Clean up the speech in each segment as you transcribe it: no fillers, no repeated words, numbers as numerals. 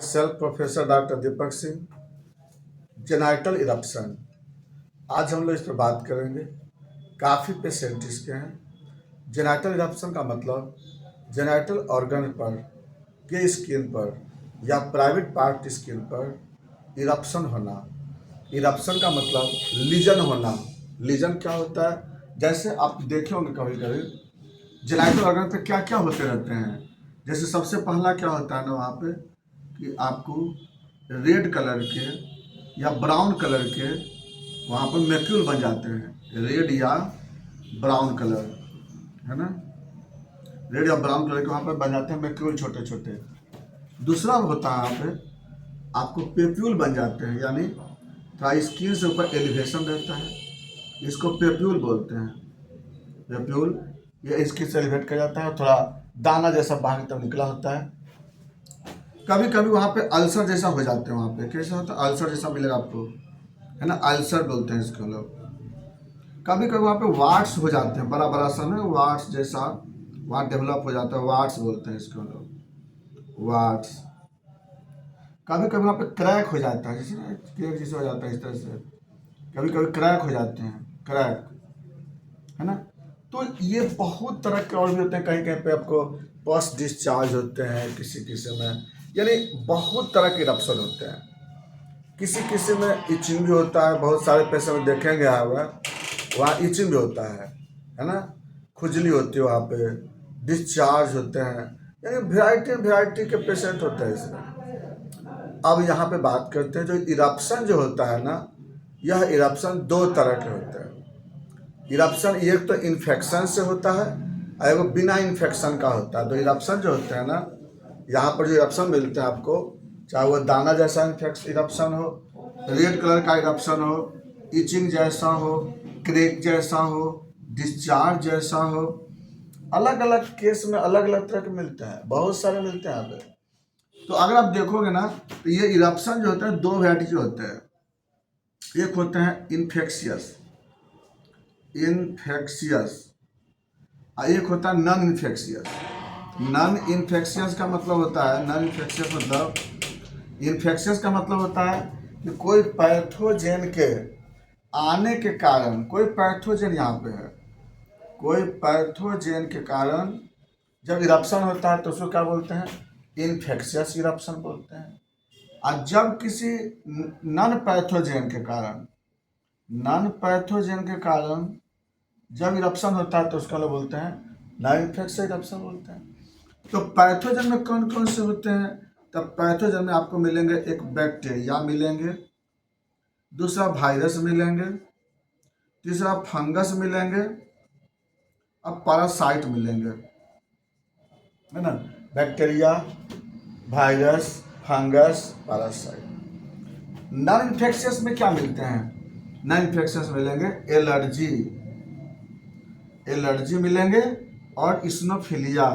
Self professor doctor Deepak Singh. Genital eruption आज हम लोग इस पर बात करेंगे। काफ़ी पेशेंट इसके हैं। जेनाइटल इरप्शन का मतलब जेनाइटल ऑर्गन पर के स्किन पर या प्राइवेट पार्ट स्किन पर इरप्शन होना। इरप्शन का मतलब लीजन होना। लीजन क्या होता है? जैसे आप देखे होंगे कभी कभी जेनाइटल ऑर्गन पे क्या क्या होते रहते हैं। जैसे सबसे पहला क्या होता है ना, वहाँ पे कि आपको रेड कलर के या ब्राउन कलर के वहाँ पर मैक्यूल बन जाते हैं। रेड या ब्राउन कलर, है ना, रेड या ब्राउन कलर के वहाँ पर बन जाते हैं मैक्यूल छोटे छोटे। दूसरा होता है यहाँ पे आपको पेप्यूल बन जाते हैं, यानी थोड़ा स्किन से ऊपर एलिवेशन रहता है, इसको पेप्यूल बोलते हैं। पेप्यूल ये स्किन से एलिवेट कर जाता है, थोड़ा दाना जैसा बाहर की तरफ निकला होता है। कभी कभी वहाँ पे अल्सर जैसा हो जाते हैं। वहाँ पे कैसा होता है? अल्सर जैसा मिलेगा आपको, है ना, अल्सर बोलते हैं इसको लोग। कभी कभी वहाँ पे वार्ड्स हो जाते हैं, बड़ा बड़ा सा ना वार्ड्स जैसा वहाँ डेवलप हो जाता है, वार्ड्स बोलते हैं इसको लोग, वार्ड्स। कभी कभी वहाँ पे क्रैक हो जाता है, जैसे क्रैक जैसे हो जाता है इस तरह से, कभी कभी क्रैक हो जाते हैं, क्रैक, है ना। तो ये बहुत तरह के और भी होते हैं। कहीं कहीं पे आपको पस डिस्चार्ज होते हैं किसी किसी में, यानी बहुत तरह के इरप्शन होते हैं। किसी किसी में इचिंग भी होता है। बहुत सारे पेशेंट में देखेंगे वहाँ इचिंग भी होता है ना, खुजली होती है वहाँ पे, डिस्चार्ज होते हैं, यानी वेराइटी के पेशेंट होते हैं इसमें। अब यहाँ पे बात करते हैं जो इरप्शन जो होता है ना, यह इरप्शन दो तरह के होते हैं। इरप्शन एक तो इन्फेक्शन से होता है और एक बिना इन्फेक्शन का होता है। तो इरप्शन जो होते हैं ना, यहाँ पर जो इरप्शन मिलते हैं आपको, चाहे वो दाना जैसा इरप्शन हो, रेड कलर का इरप्शन हो, इचिंग जैसा हो, क्रैक जैसा हो, डिस्चार्ज जैसा हो, अलग अलग केस में अलग अलग तरह के मिलते हैं, बहुत सारे मिलते हैं यहाँ पे। तो अगर आप देखोगे ना, तो ये इरप्शन जो होते हैं दो वैरायटी के होते हैं। एक होते हैं इन्फेक्शियस और एक होता है नॉन इन्फेक्शियस। नॉन इन्फेक्शियस का मतलब होता है, नॉन इन्फेक्शियस मतलब, इन्फेक्शियस का मतलब होता है कि कोई पैथोजेन के आने के कारण, कोई पैथोजेन यहाँ पे है, कोई पैथोजेन के कारण जब इरप्शन होता है तो उसको क्या बोलते हैं? इन्फेक्शियस इरप्शन बोलते हैं। और जब किसी नॉन पैथोजेन के कारण, नॉन पैथोजेन के कारण जब इरप्शन होता है तो उसका लोग बोलते हैं नॉन इन्फेक्शियस इरप्शन बोलते हैं। तो पैथोजन में कौन कौन से होते हैं? तब पैथोजन में आपको मिलेंगे, एक बैक्टीरिया मिलेंगे, दूसरा वायरस मिलेंगे, तीसरा फंगस मिलेंगे और पैरासाइट मिलेंगे, है ना। Bacteria, virus, fungus, parasite. Non infectious में क्या मिलते हैं? नॉन इन्फेक्शियस मिलेंगे एलर्जी मिलेंगे और इस्नोफिलिया,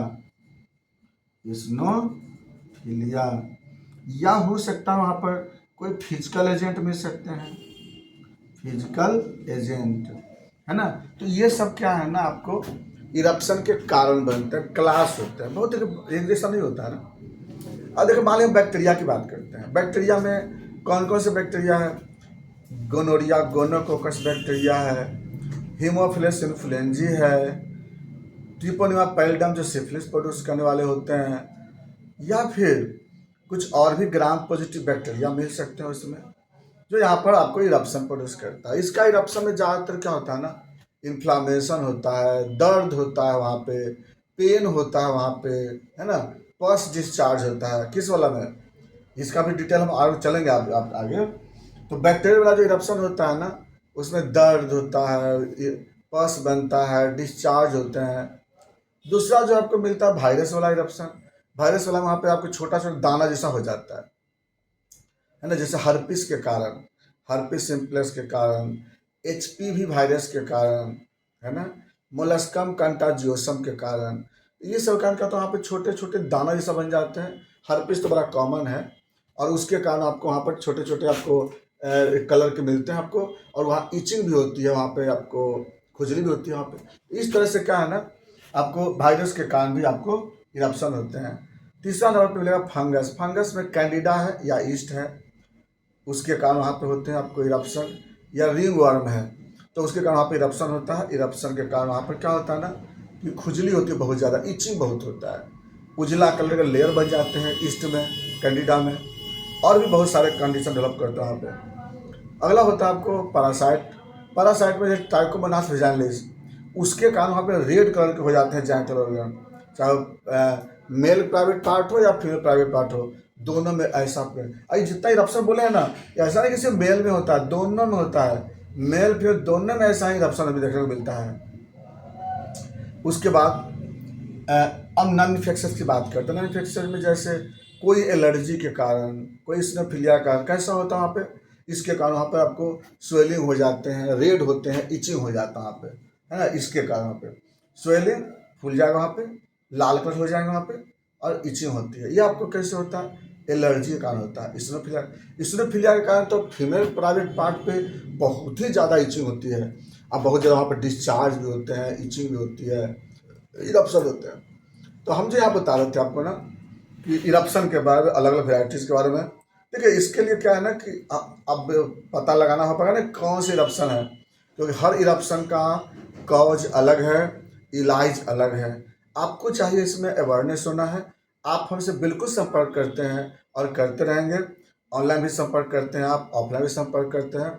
या हो सकता है वहाँ पर कोई फिजिकल एजेंट मिल सकते हैं, फिजिकल एजेंट, है ना। तो ये सब क्या है ना, आपको इरप्शन के कारण बनते हैं, क्लास होते हैं, बहुत एक जैसा नहीं होता है ना। अब देखो, मान लीजिए बैक्टीरिया की बात करते हैं। बैक्टीरिया में कौन कौन से बैक्टीरिया है? गोनोरिया, गोनोकोकस बैक्टीरिया है, हीमोफिलस इन्फ्लुएंजी है, ट्रिपोनिमा पैलिडम जो सिफिलिस प्रोड्यूस करने वाले होते हैं, या फिर कुछ और भी ग्राम पॉजिटिव बैक्टीरिया मिल सकते हैं उसमें, जो यहाँ पर आपको इरप्शन प्रोड्यूस करता है। इसका इरप्शन में ज़्यादातर क्या होता है ना, इन्फ्लामेशन होता है, दर्द होता है, वहाँ पे पेन होता है, वहाँ पे, है ना, पस डिस्चार्ज होता है। किस वाला में? इसका भी डिटेल हम आगे चलेंगे आप आगे। तो बैक्टीरिया वाला जो इरप्शन होता है ना, उसमें दर्द होता है, पस बनता है, डिस्चार्ज होते हैं। दूसरा जो आपको मिलता है वायरस वाला इरप्शन। वायरस वाला वहाँ पे आपको छोटा छोटा दाना जैसा हो जाता है ना, जैसे हर्पिस के कारण, हर्पिस सिम्प्लेक्स के कारण, एचपीवी वायरस के कारण, है ना, मोलस्कम कंटाजियोसम के कारण, ये सब कारण का तो वहाँ पे छोटे छोटे दाना जैसा बन जाते हैं। हर्पिस तो बड़ा कॉमन है, और उसके कारण आपको वहाँ पर छोटे छोटे आपको कलर के मिलते हैं आपको, और वहाँ इचिंग भी होती है, वहाँ पे आपको खुजली भी होती है वहाँ पे। इस तरह से क्या है ना, आपको वायरस के कारण भी आपको इरप्शन होते हैं। तीसरा नंबर पे मिलेगा फंगस। फंगस में कैंडिडा है या ईस्ट है, उसके कारण वहाँ पे होते हैं आपको इरप्शन, या रिंग वर्म है तो उसके कारण वहाँ पे इरप्शन होता है। इरप्शन के कारण वहाँ पर क्या होता है ना कि खुजली होती है बहुत ज़्यादा, इचिंग बहुत होता है, उजला कलर के लेयर बन जाते हैं ईस्ट में, कैंडिडा में, और भी बहुत सारे कंडीशन डेवलप करते हैं वहाँ पे। अगला होता है आपको पैरासाइट। पैरासाइट में जैसे ट्राइकोमोनास वेजाइनलिस, उसके कारण वहाँ पे रेड कलर के हो जाते हैं जेनिटल ऑर्गन, चाहे मेल प्राइवेट पार्ट हो या फीमेल प्राइवेट पार्ट हो, दोनों में ऐसा अरे जितना इरप्शन बोले हैं ना, ऐसा नहीं कि सिर्फ मेल में होता है, दोनों में होता है, मेल फीमेल दोनों में ऐसा ही इरप्शन अभी देखने को मिलता है। उसके बाद अब नॉन इन्फेक्शस की बात करते हैं। नॉन इन्फेक्शस में जैसे कोई एलर्जी के कारण, कोई स्नोफिलिया का कारण कैसा होता है वहाँ पे, इसके कारण वहाँ पे आपको स्वेलिंग हो जाते हैं, रेड होते हैं, इचिंग हो जाता है वहाँ पे, है ना। इसके कारण वहाँ पे स्वेलिंग फूल जाएगा, वहाँ पे लाल कलर हो जाएंगे वहाँ पे, और इचिंग होती है। ये आपको कैसे होता है, एलर्जी के कारण होता है। स्नोफिलिया के कारण तो फीमेल प्राइवेट पार्ट पे बहुत ही ज़्यादा इचिंग होती है, अब बहुत ज़्यादा वहाँ पर डिस्चार्ज भी होते हैं, इचिंग भी होती है, इरप्शन होते हैं। तो हम जो यहाँ बता रहे थे आपको ना कि इरप्शन के बारे में, अलग अलग वेराइटीज़ के बारे में। देखिए इसके लिए क्या है ना कि अब पता लगाना हो पाएगा ना कौन सी इरप्शन है, क्योंकि हर इरप्शन का कॉज अलग है, इलाज अलग है। आपको चाहिए इसमें अवेयरनेस होना है। आप हमसे बिल्कुल संपर्क करते हैं और करते रहेंगे। ऑनलाइन भी संपर्क करते हैं, आप ऑफलाइन भी संपर्क करते हैं।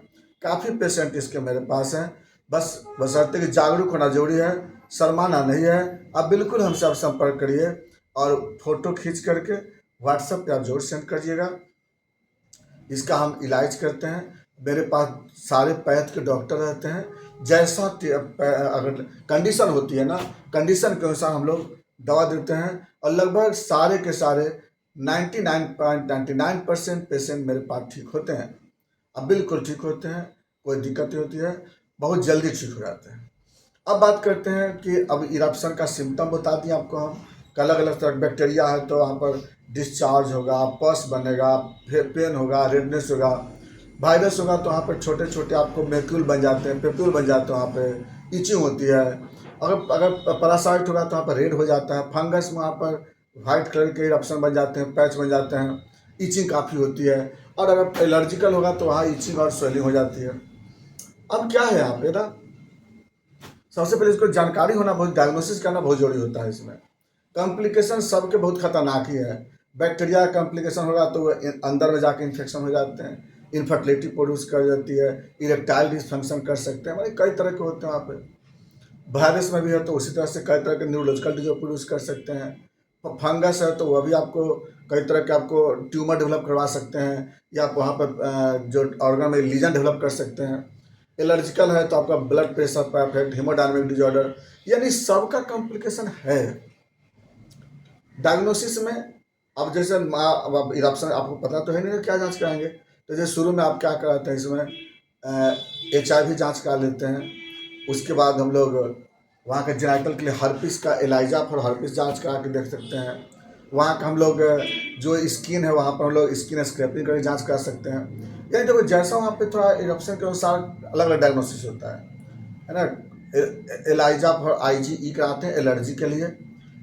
काफ़ी पेशेंट इसके मेरे पास हैं, बस बशर्ते कि जागरूक होना जरूरी है, शर्माना नहीं है। आप बिल्कुल हमसे आप संपर्क करिए और फोटो खींच करके व्हाट्सएप पे आप जरूर सेंड करिएगा। इसका हम इलाज करते हैं। मेरे पास सारे पैथ के डॉक्टर रहते हैं। जैसा अगर कंडीशन होती है ना, कंडीशन के अनुसार हम लोग दवा देते हैं, और लगभग सारे के सारे 99.99% पेशेंट मेरे पास ठीक होते हैं। अब बिल्कुल ठीक होते हैं, कोई दिक्कत नहीं होती है, बहुत जल्दी ठीक हो जाते हैं। अब बात करते हैं कि अब इरप्शन का सिम्टम बता दिए आपको हम, अलग अलग तरह बैक्टीरिया है तो वहाँ पर डिस्चार्ज होगा, पस बनेगा, पेन होगा, रेडनेस होगा। वायरस होगा तो वहाँ पर छोटे छोटे आपको मैक्यूल बन जाते हैं, पेप्यूल बन जाते हैं, वहाँ पे इचिंग होती है। अगर अगर पैरासाइट होगा तो वहाँ पर रेड हो जाता है। फंगस में वहाँ पर वाइट कलर के इरप्शन बन जाते हैं, पैच बन जाते हैं, इचिंग काफ़ी होती है। और अगर एलर्जिकल होगा तो वहाँ इचिंग और स्वेलिंग हो जाती है। अब क्या है यहाँ पे ना, सबसे पहले इसको जानकारी होना, बहुत डायग्नोसिस करना बहुत जरूरी होता है। इसमें कॉम्प्लिकेशन सबके बहुत खतरनाक ही है। बैक्टीरिया का कॉम्प्लिकेशन होगा तो वो अंदर में जाके इन्फेक्शन हो जाते हैं, इनफर्टिलिटी प्रोड्यूस कर जाती है, इरेक्टाइल डिसफंक्शन कर सकते हैं, मतलब कई तरह के होते हैं वहाँ पे। वायरस में भी है तो उसी तरह से कई तरह के न्यूरोलॉजिकल डिजीज प्रोड्यूस कर सकते हैं। फंगस है तो वह भी आपको कई तरह के आपको ट्यूमर डेवलप करवा सकते हैं, या आप वहाँ पर जो ऑर्गन में लीजन डेवलप कर सकते हैं। एलर्जिकल है तो आपका ब्लड प्रेशर पर अफेक्ट, हेमोडायनामिक डिजॉर्डर, यानी सबका कॉम्प्लिकेशन है। डायग्नोसिस में अब जैसे अब इरप्शन आपको पता तो है नहीं, क्या जांच कराएंगे, तो जैसे शुरू में आप क्या कराते हैं, इसमें HIV जांच करा लेते हैं। उसके बाद हम लोग वहाँ के जेनाइटल के लिए हर्पिस का एलाइजा फॉर हर्पिस जांच करा के देख सकते हैं। वहाँ का हम लोग जो स्किन है वहाँ पर हम लोग स्किन स्क्रैपिंग करके जांच करा सकते हैं। यानी देखो जैसा वहाँ पे थोड़ा इरप्शन के अनुसार अलग अलग डायग्नोसिस होता है ना। एलाइजा फॉर IgE कराते हैं एलर्जी के लिए,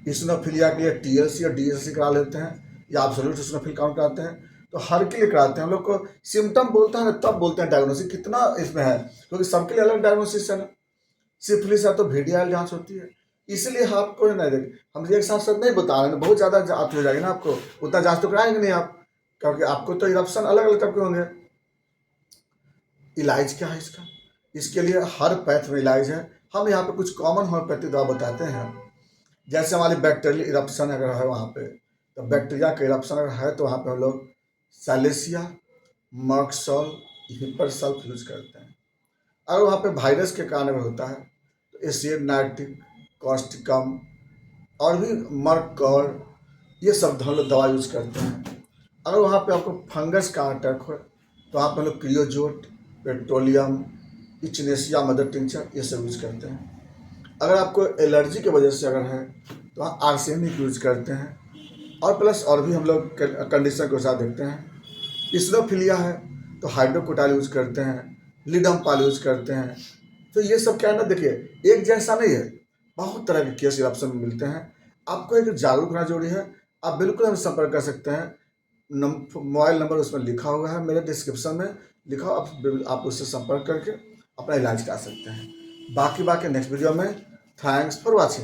इस्नोफिलिया के लिए TLC और DLC करा लेते हैं, या एब्सोल्यूट इस्नोफिल काउंट कराते हैं। तो हर के लिए कराते हैं हम लोग को। सिम्टम बोलता है ना तब बोलते हैं डायग्नोसिस कितना इसमें है, क्योंकि सबके लिए अलग डायग्नोसिस है ना। सिफिलिस है तो VDIL जांच होती है, इसलिए आपको नहीं देख, हम एक साथ साथ नहीं बता रहे हैं, बहुत ज़्यादा जांच हो जाएगी ना, आपको उतना जांच तो कराएंगे नहीं आप, क्योंकि आपको तो इरप्शन अलग अलग टाइप के होंगे। इलाज क्या है इसका, इसके लिए हर पैथ में इलाज है। हम यहाँ पे कुछ कॉमन होम्योपैथिक दवा बताते हैं। जैसे हमारी बैक्टीरियल इरप्शन अगर है वहाँ पे, तो बैक्टीरिया का इरप्शन अगर है तो वहाँ पे हम लोग सैलेसिया, मर्कसॉल, हिपरसल्फ यूज करते हैं। अगर वहाँ पे वायरस के कारण अगर होता है तो एसिड नाइट्रिक, कॉस्टिकम और भी मर्कॉल, ये सब हम लोग दवा यूज करते हैं। अगर वहाँ पे आपको फंगस का अटैक हो तो वहाँ पे हम लोग क्रियोजोट, पेट्रोलियम, इचनेसिया मदर टिंचर, ये सब यूज करते हैं। अगर आपको एलर्जी की वजह से अगर है तो वहाँ आर्सेनिक यूज करते हैं, और प्लस और भी हम लोग कंडीशन के साथ देखते हैं। इस्नोफिलिया है तो हाइड्रोकोटाइल यूज करते हैं, लिडमपाल यूज करते हैं। तो ये सब क्या है ना, देखिए एक जैसा नहीं है, बहुत तरह के केस इरप्शन में मिलते हैं। आपको एक जागरूक होना जरूरी है। आप बिल्कुल हमसे संपर्क कर सकते हैं। मोबाइल नंबर उसमें लिखा हुआ है, मेरे डिस्क्रिप्शन में लिखा हुआ, आप उससे संपर्क करके अपना इलाज करा सकते हैं। बाकी नेक्स्ट वीडियो में। Thanks for watching.